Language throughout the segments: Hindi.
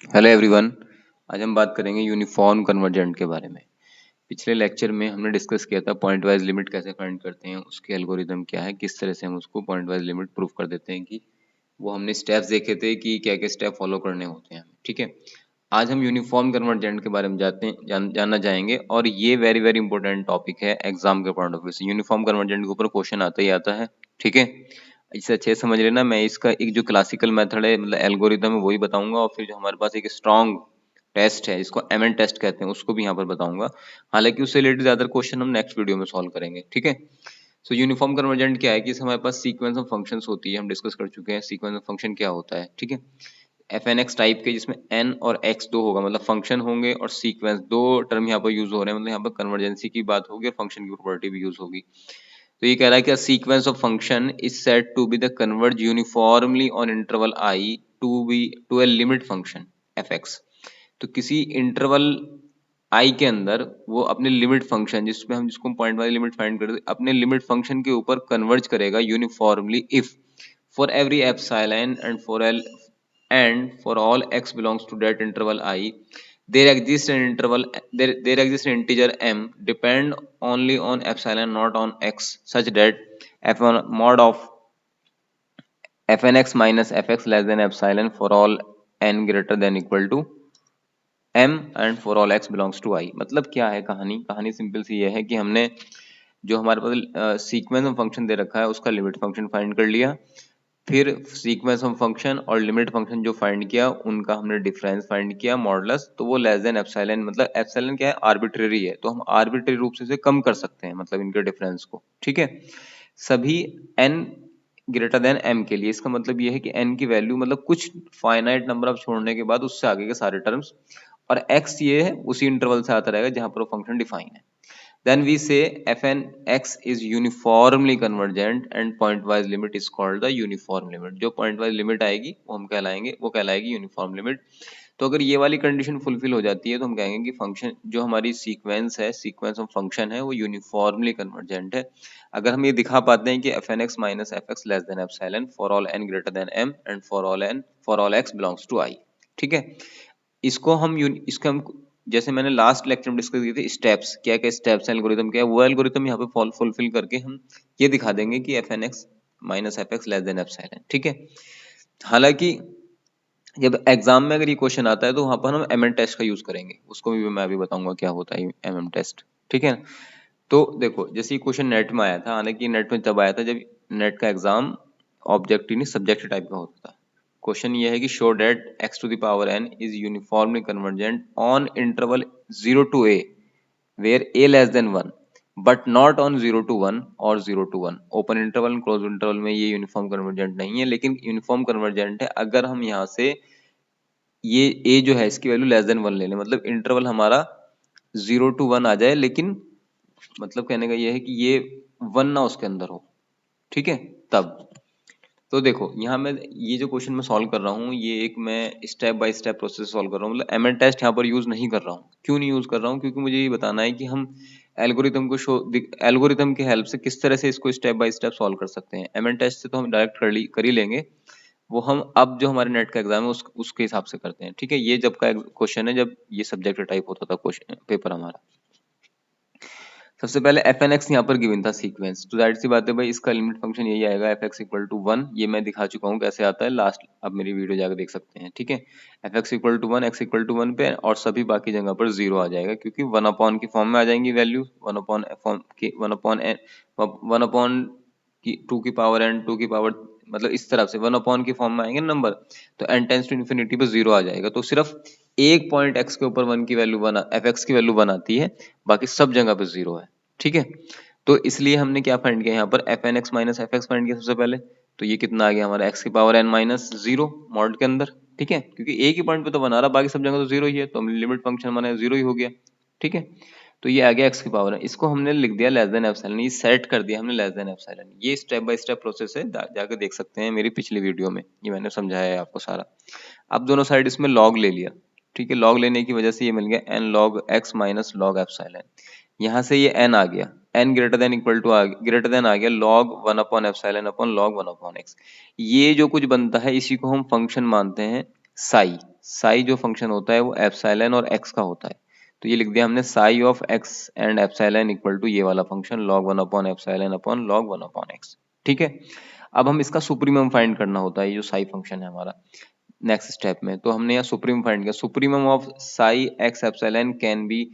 Hello everyone. आज हम बात करेंगे यूनिफॉर्म कन्वर्जेंट के बारे में। पिछले लेक्चर में हमने डिस्कस किया था पॉइंट वाइज लिमिट कैसे फाइंड करते हैं, उसके एल्गोरिदम क्या है, किस तरह से हम उसको पॉइंट वाइज लिमिट प्रूफ कर देते हैं कि वो हमने स्टेप्स देखे थे कि क्या क्या स्टेप फॉलो करने होते हैं। ठीक है, आज हम यूनिफॉर्म कन्वर्जेंट के बारे में जानना चाहेंगे और ये वेरी वेरी इंपॉर्टेंट टॉपिक है एग्जाम के पॉइंट ऑफ व्यू से। यूनिफॉर्म कन्वर्जेंट के ऊपर क्वेश्चन आता ही आता है। ठीक है, इसे अच्छे से समझ लेना। मैं इसका एक जो क्लासिकल मेथड है मतलब एल्गोरिदम है वही बताऊंगा, और फिर जो हमारे पास एक स्ट्रॉन्ग टेस्ट है इसको एमएन टेस्ट कहते हैं उसको भी यहाँ पर बताऊंगा। हालांकि उससे रिलेटेड ज्यादा क्वेश्चन हम नेक्स्ट वीडियो में सॉल्व करेंगे। ठीक है, सो यूनिफॉर्म कन्वर्जेंट क्या है कि हमारे पास सीक्वेंस ऑफ फंक्शंस होती है, हम डिस्कस कर चुके हैं सीक्वेंस ऑफ फंक्शन क्या होता है। ठीक है, एफ एन एक्स टाइप के जिसमें एन और एक्स दो होगा, मतलब फंक्शन होंगे और सीक्वेंस, दो टर्म यहाँ पर यूज हो रहे हैं, मतलब यहाँ पर कन्वर्जेंसी की बात होगी और फंक्शन की प्रॉपर्टी भी यूज होगी। तो ये कह रहा है कि sequence of function is said to be the converge uniformly on interval I to a limit function f x. तो किसी इंटरवल आई के अंदर वो अपने लिमिट फंक्शन जिसमें हम जिसको पॉइंट वाइज लिमिट फाइंड करते हैं अपने लिमिट फंक्शन के ऊपर कन्वर्ज करेगा uniformly if for every epsilon and for all x belongs to that interval I there exists an integer m depend only on epsilon not on x such that f1 mod of fnx minus fx less than epsilon for all n greater than equal to m and for all x belongs to I। मतलब क्या है कहानी? कहानी सिंपल सी ये है कि हमने जो हमारे पास सीक्वेंस ऑफ फंक्शन दे रखा है उसका लिमिट फंक्शन फाइंड कर लिया, फिर सीक्वेंस ऑफ फंक्शन और लिमिट फंक्शन जो फाइंड किया उनका हमने डिफरेंस फाइंड किया मॉडुलस, तो वो लेस देन एप्सिलॉन, मतलब एप्सिलॉन क्या है, आर्बिट्रेरी है, तो हम आर्बिट्रेरी रूप से इसे कम कर सकते हैं मतलब इनके डिफरेंस को। ठीक है, सभी n ग्रेटर देन m के लिए, इसका मतलब ये है कि n की वैल्यू मतलब कुछ फाइनाइट नंबर ऑफ छोड़ने के बाद उससे आगे के सारे टर्म्स, और x ये है उसी इंटरवल से आता रहेगा जहां पर वो फंक्शन डिफाइन है। Then we say fn x is uniformly convergent and pointwise limit is called the uniform limit। जो pointwise limit आएगी वो हम कहलाएंगे, वो कहलाएगी uniform limit। तो अगर ये वाली कंडीशन फुलफिल हो जाती है तो हम कहेंगे कि फंक्शन जो हमारी सीक्वेंस है, सीक्वेंस ऑफ फंक्शन है, वो यूनिफॉर्मली कन्वर्जेंट है। अगर हम ये दिखा पाते हैं कि F N x minus F x less than epsilon for all N greater than M and for all X belongs to I. ठीक है, इसको हम जैसे मैंने लास्ट लेक्चर में डिस्कस किए थे स्टेप्स, क्या क्या स्टेप्स हैं, एल्गोरिथम क्या है, वो एल्गोरिथम यहाँ पे फुलफिल करके हम ये दिखा देंगे कि F N x minus F x less than epsilon. ठीक है, हालांकि जब एग्जाम में अगर ये क्वेश्चन आता है तो वहां पर हम एम एन टेस्ट का यूज करेंगे, उसको भी मैं अभी बताऊंगा क्या होता है एम एम टेस्ट। ठीक है, तो देखो जैसे ये क्वेश्चन नेट में आया था, हालांकि नेट में तब आया था जब नेट का एग्जाम ऑब्जेक्टिव नहीं सब्जेक्टिव टाइप का होता था। क्वेश्चन ये है कि show that x to the power n is uniformly convergent on interval 0 to a where a less than 1 but not on 0 to 1 और 0 to 1। Open interval close interval में ये यूनिफॉर्म कन्वर्जेंट नहीं है, लेकिन यूनिफॉर्म कन्वर्जेंट है अगर हम यहाँ से ये a जो है इसकी वैल्यू लेस देन 1 ले लें, मतलब इंटरवल हमारा 0 to 1 आ जाए, लेकिन मतलब कहने का ये है कि ये 1 ना उसके अंदर हो। ठीक है, तब तो देखो यहाँ मैं ये जो क्वेश्चन मैं सॉल्व कर रहा हूँ ये एक मैं step by step process solve कर रहा हूँ, मतलब एमएन टेस्ट यहाँ पर यूज नहीं कर रहा हूँ। क्यों नहीं यूज कर रहा हूँ? क्योंकि मुझे ये बताना है कि हम एल्गोरिथम को एल्गोरिथम की हेल्प से किस तरह से इसको स्टेप बाय स्टेप सॉल्व कर सकते हैं। एमएन टेस्ट से तो हम डायरेक्ट कर ही लेंगे, वो हम अब जो हमारे नेट का एग्जाम है उसके हिसाब से करते हैं। ठीक है, ये जब का क्वेश्चन है जब ये सब्जेक्ट टाइप होता था क्वेश्चन पेपर हमारा। सबसे पहले एफ एन एक्स यहाँ पर गिवन था सीक्वेंस, तो जाहिर सी बात है भाई इसका लिमिट फंक्शन यही आएगा एफ एक्स इक्वल टू 1। ये मैं दिखा चुका हूँ कैसे आता है, लास्ट आप मेरी वीडियो जाकर देख सकते हैं। ठीक है, f x equal to 1 x equal to 1 पे और सभी बाकी जगह पर 0 आ जाएगा, क्योंकि 1 अपॉन की फॉर्म में आ जाएंगी वैल्यू, 1 अपॉन की 2 की पावर n 2 की पावर, मतलब इस तरह से 1 अपॉन की फॉर्म में आएंगे नंबर, तो n टेंस टू इन्फिनिटी पे 0 आ जाएगा। तो सिर्फ एक पॉइंट x के ऊपर 1 की वैल्यू एफ एक्स की वैल्यू 1 आती है, बाकी सब जगह पे 0 है। ठीक है, तो इसलिए हमने क्या फाइंड किया यहाँ पर f N x minus F x find किया सबसे पहले। तो ये कितना आ गया हमारा एक्स की पावर एन माइनस 0 मॉड के अंदर। ठीक है, क्योंकि एक ही पॉइंट पे तो बना रहा, बाकी सब जगह तो 0 ही है, तो लिमिट फंक्शन बना 0 ही हो गया। ठीक है, तो ये आ गया एक्स की पावर है, इसको हमने लिख दिया लेस देन एप्सिलॉन, ये सेट कर दिया हमने लेस देन एप्सिलॉन। ये स्टेप बाय स्टेप प्रोसेस है, जाकर देख सकते हैं मेरी पिछली वीडियो में, ये मैंने समझाया है आपको सारा। अब दोनों साइड इसमें लॉग ले लिया। ठीक है, लॉग लेने की वजह से ये मिल गया N log X minus log epsilon. यहाँ से ये एन आ गया, N greater than equal to greater than आ गया log 1 upon epsilon upon log 1 upon X. ये जो कुछ बनता है इसी को हम फंक्शन मानते हैं साई, साई जो फंक्शन होता है वो एप्सिलॉन और एक्स का होता है, तो ये लिख दिया हमने psi of x and epsilon equal to ये वाला function log 1 upon epsilon upon log 1 upon x. ठीक है, अब हम इसका सुप्रीमम फाइंड करना होता है, ये जो साई फंक्शन है हमारा नेक्स्ट स्टेप में, तो हमने यहाँ सुप्रीम फाइंड किया, supremum of Sai x epsilon can be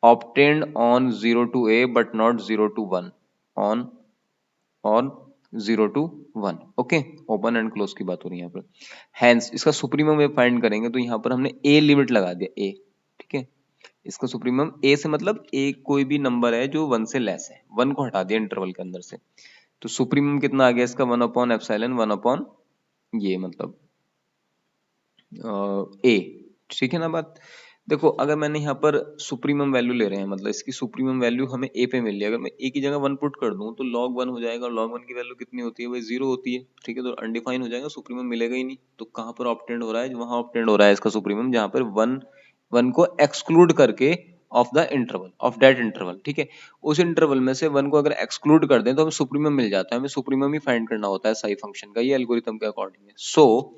obtained on 0 to a but not 0 to 1 on 0 to 1। Okay, open and close की बात हो रही है यहाँ पर। हैंस इसका सुप्रीमम वे फाइंड करेंगे तो यहाँ पर हमने ए लिमिट लगा दिया, ए। ठीक है, इसका सुप्रीमम ए से मतलब ए कोई भी नंबर है जो 1 से लेस है, 1 को हटा दिया इंटरवल के अंदर से, तो सुप्रीमम कितना आ गया इसका 1 अपॉन एप्सिलॉन 1 अपॉन ये मतलब ए। ठीक है ना बात। देखो अगर मैंने यहाँ पर सुप्रीमम वैल्यू ले रहे हैं, मतलब इसकी सुप्रीमम वैल्यू हमें ए पे मिल रही है, अगर मैं ए की जगह 1 पुट कर दूं तो log 1 हो जाएगा, और log 1 की वैल्यू कितनी होती है भाई, 0 होती है। ठीक है, तो अनडिफाइन हो जाएगा, सुप्रीमम मिलेगा ही नहीं। तो कहाँ पर ऑब्टेंड हो रहा है, वहां ऑब्टेंड हो रहा है इसका सुप्रीमम जहां पर 1 को एक्सक्लूड करके of the interval, of that interval. ठीक है, उस इंटरवल में से 1 को अगर एक्सक्लूड कर दें तो हमें सुप्रीमम मिल जाता है, हमें सुप्रीमम ही फाइंड करना होता है साई फंक्शन का, ये एल्गोरिथम के अकॉर्डिंग है। सो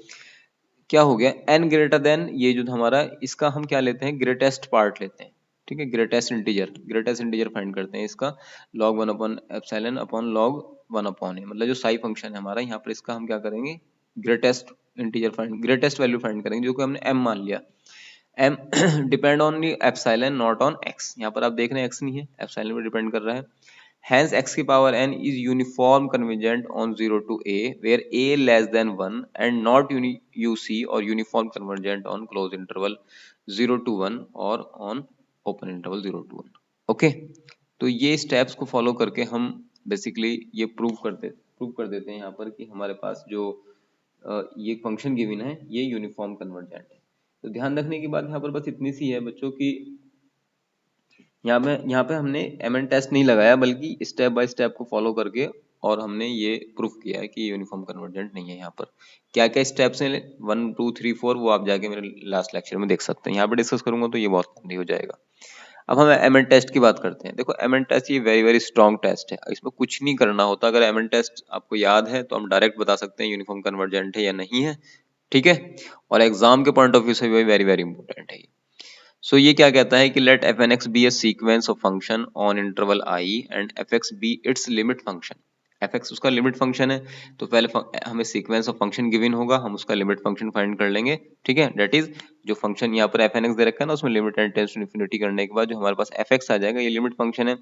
क्या हो गया, n ग्रेटर देन ये जो हमारा, इसका हम क्या लेते हैं, ग्रेटेस्ट पार्ट लेते हैं। ठीक है, ग्रेटेस्ट इंटीजर फाइंड करते हैं इसका log 1 upon epsilon upon log 1 upon A, मतलब जो साई फंक्शन है हमारा, यहाँ पर इसका हम क्या करेंगे, ग्रेटेस्ट वैल्यू फाइंड करेंगे, जो कि हमने m मान लिया। m depend on epsilon not on x, यहाँ पर आप देख रहे हैं x नहीं है, एप्सिलॉन पे डिपेंड कर रहा है। Hence x की power n is uniform convergent on 0 to a where a less than 1 and not UC or uniform convergent on closed interval 0 to 1 or on open interval 0 to 1। Okay, तो ये स्टेप्स को फॉलो करके हम बेसिकली ये प्रूव कर देते हैं यहाँ पर कि हमारे पास जो ये फंक्शन गिवन है ये यूनिफॉर्म कन्वर्जेंट है। तो ध्यान रखने की बात यहाँ पर बस इतनी सी है बच्चों की, यहाँ पे हमने एमएन टेस्ट नहीं लगाया, बल्कि स्टेप बाय स्टेप को फॉलो करके और हमने ये प्रूफ किया है कि यूनिफॉर्म कन्वर्जेंट नहीं है। यहाँ पर क्या क्या स्टेप्स हैं 1 2 3 4 वो आप जाके मेरे लास्ट लेक्चर में देख सकते हैं, यहाँ पे डिस्कस करूंगा तो ये बहुत लंबी हो जाएगा। अब हम एमएन टेस्ट की बात करते हैं। देखो एमएन टेस्ट ये वेरी वेरी स्ट्रॉन्ग टेस्ट है, इसमें कुछ नहीं करना होता। अगर एमएन टेस्ट आपको याद है तो हम डायरेक्ट बता सकते हैं यूनिफॉर्म कन्वर्जेंट है या नहीं है। ठीक है, और एग्जाम के पॉइंट ऑफ व्यू से भी वेरी वेरी इंपॉर्टेंट है। सो ये क्या कहता है कि let f N x be a sequence of function on interval I and f x be its limit function. F x उसका लिमिट फंक्शन है, तो पहले हमें सीक्वेंस ऑफ फंक्शन गिवन होगा, हम उसका लिमिट फंक्शन फाइंड कर लेंगे। ठीक है, दैट इज जो फंक्शन यहाँ पर एफ एन एक्स दे रखा है ना, उसमें limit and tends to infinity करने के बाद जो हमारे पास एफ एक्स आ जाएगा, ये लिमिट फंक्शन है।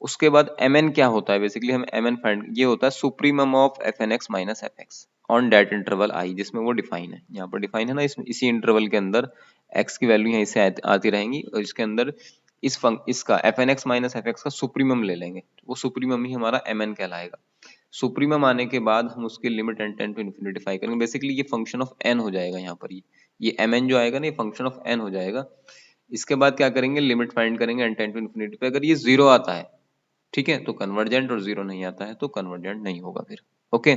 उसके बाद एम एन क्या होता है, बेसिकली हम एम एन फाइंड, ये होता है supremum of F N x minus F X on that interval I, जिसमें वो डिफाइन है, यहाँ पर डिफाइन है ना, इसी इंटरवल के अंदर x की वैल्यू यहीं से आती रहेंगी, और इसके अंदर इसका f N x minus F x का सुप्रीमम ले लेंगे, वो सुप्रीमम ही हमारा एम एन कहलाएगा। सुप्रीमम आने के बाद हम उसके limit n tend to infinity करेंगे, बेसिकली ये फंक्शन ऑफ एन हो जाएगा यहाँ पर, ये एम एन जो आएगा ना, ये फंक्शन ऑफ एन हो जाएगा। इसके बाद क्या करेंगे, लिमिट फाइंड करेंगे एंड टेंड टू इन्फिनिटी पे, अगर ये जीरो आता है ठीक है तो कन्वर्जेंट, और जीरो नहीं आता है तो कन्वर्जेंट नहीं होगा फिर। Okay,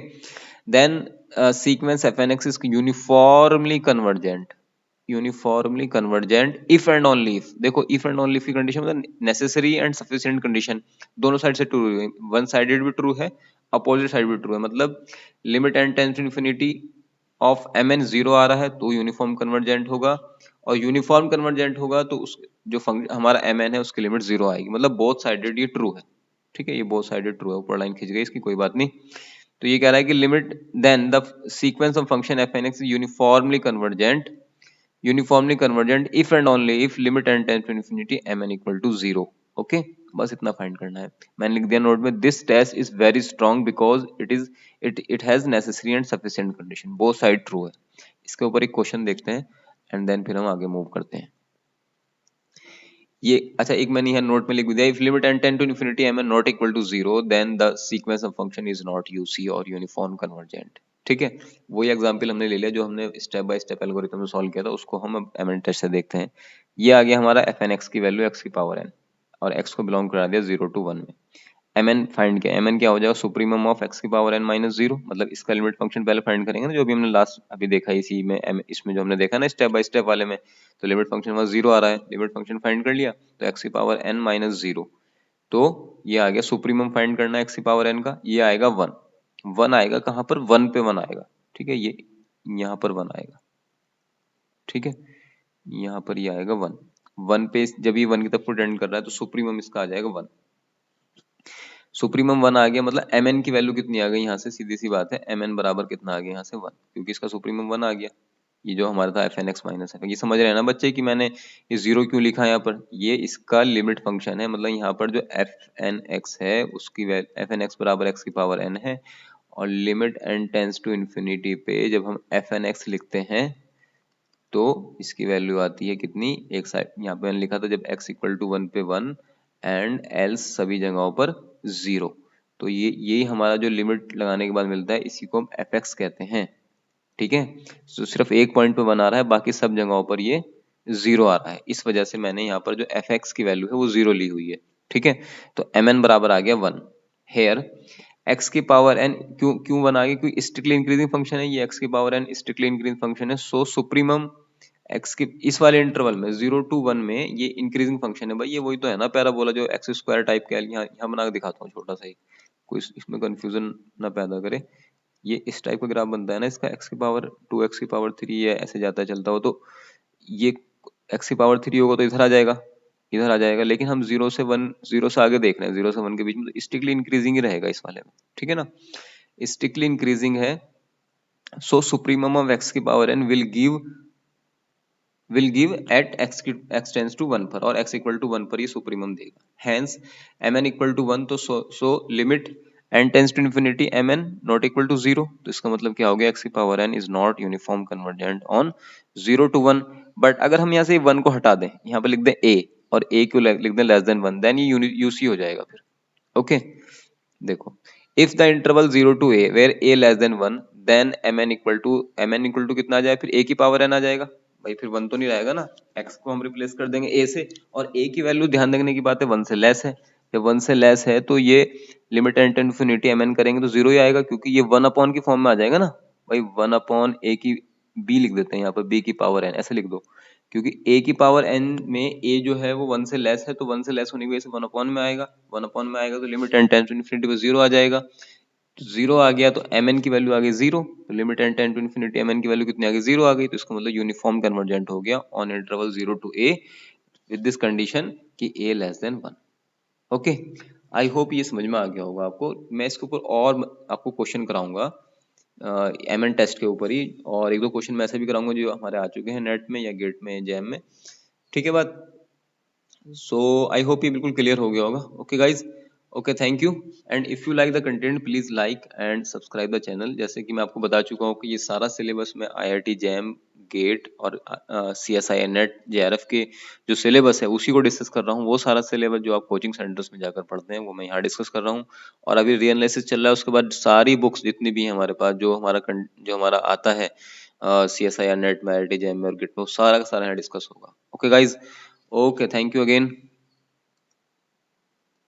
then sequence F N X is uniformly convergent if and only if. देखो इफ एंड ओनली इफ की कंडीशन मतलब नेसेसरी एंड सफिशिएंट कंडीशन, दोनों साइड से ट्रू है, वन साइडेड भी ट्रू है, अपोजिट साइड भी ट्रू है। मतलब limit and tends to infinity of M N zero आ रहा है तो यूनिफॉर्म कन्वर्जेंट होगा, और यूनिफॉर्म कन्वर्जेंट होगा तो उस जो फंक्शन हमारा एम एन है उसकी लिमिट जीरो आएगी, मतलब बोथ साइडेड ये ट्रू है। ठीक है, ये बोथ साइडेड ट्रू है, ऊपर लाइन खींच गई इसकी, कोई बात नहीं। तो ये कह रहा है कि limit then the sequence of function f N x uniformly convergent if and only if limit and tends to infinity m n equal to zero. Okay, बस इतना फाइंड करना है। मैंने लिख दिया नोट में, this test is very strong because it has necessary and sufficient condition, both side true है। इसके ऊपर एक क्वेश्चन देखते हैं एंड देन फिर हम आगे मूव करते हैं। ये अच्छा, एक मैंने यहाँ नोट में लिख दिया, if limit n tend to infinity m n not equal to zero then the sequence of function is not UC और यूनिफॉर्म कन्वर्जेंट। ठीक है, वही एग्जांपल हमने ले लिया जो हमने स्टेप बाय स्टेप एल्गोरिथम में सॉल्व किया था, उसको हम अब एम एन टेस्ट से देखते हैं। ये आ गया हमारा एफ एन एक्स की वैल्यू एक्स की पावर एन, और एक्स को बिलोंग करा दिया 0 to 1 में। एम एन फाइंड किया, एम एन क्या हो जाएगा, सुप्रीमम ऑफ एक्स की पावर एन माइनस जीरो, मतलब इसका लिमिट फंक्शन पहले फाइंड करेंगे ना, जो भी हमने लास्ट अभी देखा इसी में, इसमें जो हमने देखा ना स्टेप बाय स्टेप वाले में, तो लिमिट फंक्शन वहां जीरो आ रहा है, लिमिट फंक्शन फाइंड कर लिया, तो एक्स की पावर एन माइनस जीरो, तो ये आ गया सुप्रीमम फाइंड करना है एक्स की पावर एन का, ये आएगा 1। 1 आएगा कहाँ पर, 1 पे 1 आएगा। ठीक है, ये यहाँ पर 1 आएगा। ठीक है, यहाँ पर ये आएगा 1, 1 पे जब ये 1 की तरफ टेंड कर रहा है तो सुप्रीमम इसका आ जाएगा 1। सुप्रीमम 1 आ गया, मतलब mn की वैल्यू कितनी आ गई यहाँ से, सीधी सी बात है mn बराबर कितना आ गया यहाँ से 1, क्योंकि इसका सुप्रीमम 1 आ गया। ये जो हमारा था fn x माइनस है, ये समझ रहे हैं ना बच्चे कि मैंने ये जीरो क्यों लिखा है यहाँ पर, ये इसका लिमिट फंक्शन है, मतलब यहाँ पर जो fn x है उसकी fn x बराबर x की पावर n है, और limit n tends to infinity पे जब हम fn x लिखते हैं तो इसकी वैल्यू आती है कितनी, एक साइड यहाँ पे मैंने लिखा था जब x इक्वल टू 1 पे 1 एंड एल्स सभी जगहों पर 0, तो ये यही हमारा जो लिमिट लगाने के बाद मिलता है, इसी को हम fx कहते हैं। ठीक है, तो सिर्फ एक पॉइंट पे 1 आ रहा है, बाकी सब जगहों पर ये 0 आ रहा है, इस वजह से मैंने यहाँ पर जो fx की वैल्यू है वो 0 ली हुई है। ठीक है, तो mn बराबर आ गया 1। हेयर x की पावर n, क्यों क्यों 1 आ गया, क्योंकि स्ट्रिक्टली इंक्रीजिंग फंक्शन है ये, x की power n strictly increasing function है, सो सुप्रीमम x की इस वाले इंटरवल में 0 to 1 में ये इंक्रीजिंग फंक्शन है भाई, ये वही तो है ना पैराबोला जो एक्स स्क्वायर टाइप का है, यहाँ बना के दिखाता हूँ छोटा सा ही, कोई इसमें कंफ्यूजन ना पैदा करे। ये इस टाइप का ग्राफ बनता है ना इसका, x की पावर 2 x की पावर 3 है, ऐसे जाता है चलता हो, तो ये x की पावर 3 होगा तो इधर आ जाएगा, इधर आ जाएगा, लेकिन हम 0 से 1, 0 से आगे देख रहे हैं, 0 से 1 के बीच में, तो स्ट्रिक्टली इंक्रीजिंग ही रहेगा इस वाले में। ठीक है ना, स्ट्रिक्टली इंक्रीजिंग है, सो सुप्रीमम ऑफ x की power n will give at x tends to 1 पर, और x equal to 1 पर ये सुप्रीमम देगा, hence mn equal to 1, तो so limit n tends to infinity mn not equal to 0, तो इसका मतलब क्या हो गया, x की power n is not uniform convergent on 0 to 1। But अगर हम यहाँ से 1 को हटा दें, यहाँ पर लिख दें a, और a को लिख दें लेस देन 1, देन ये यूसी हो जाएगा फिर। ओके, देखो, if the interval 0 to a where a less than 1 then mn equal to कितना आ जाए, फिर a की पावर n आ जाएगा भाई, फिर 1 तो नहीं रहेगा ना, x को हम रिप्लेस कर देंगे a से, और a की वैल्यू ध्यान देने की बात है 1 से लेस है, जब 1 से लेस है तो ये limit n tend to infinity mn करेंगे तो 0 ही आएगा, क्योंकि ये 1 अपॉन की फॉर्म में आ जाएगा ना भाई, 1 अपॉन a की b लिख देते हैं यहाँ पर, b की पावर n ऐसे लिख दो, क्योंकि a की पावर n में a जो है वो 1 से लेस है, तो 1 से लेस होने की वजह से 1 अपॉन में आएगा, 1 अपॉन में आएगा तो limit n tend to infinity पे 0 आ जाएगा, तो 0 आ गया तो mn की वैल्यू आ गई 0, तो limit n tend to infinity mn की वैल्यू कितनी आ गई, 0 आ गई, तो इसका मतलब यूनिफॉर्म कन्वर्जेंट हो गया on interval 0 to a with this condition कि a less than 1। Okay, I hope ये समझ में आ गया होगा आपको। मैं इसके ऊपर और आपको क्वेश्चन कराऊंगा mn टेस्ट के ऊपर ही, और एक दो क्वेश्चन मैं ऐसे भी कराऊंगा जो हमारे आ चुके हैं नेट में या गेट में जैम में। ठीक है बात, सो आई होप ये बिल्कुल क्लियर हो गया होगा। Okay guys, okay, thank you, and if you like the content please like and subscribe the channel. जैसे कि मैं आपको बता चुका हूँ कि ये सारा सिलेबस में IIT जैम, गेट और CSI नेट JRF के जो सिलेबस है उसी को डिस्कस कर रहा हूँ। वो सारा सिलेबस जो आप कोचिंग सेंटर्स में जाकर पढ़ते हैं वो मैं यहाँ डिस्कस कर रहा हूँ, और अभी रीएनालिसिस चल रहा है। उसके बाद सारी बुक्स जितनी भी हैं हमारे पास, जो हमारा आता है CSI नेट में, IIT जैम में और गेट में, वो सारा का सारा यहाँ डिस्कस होगा। Okay guys, okay, thank you again.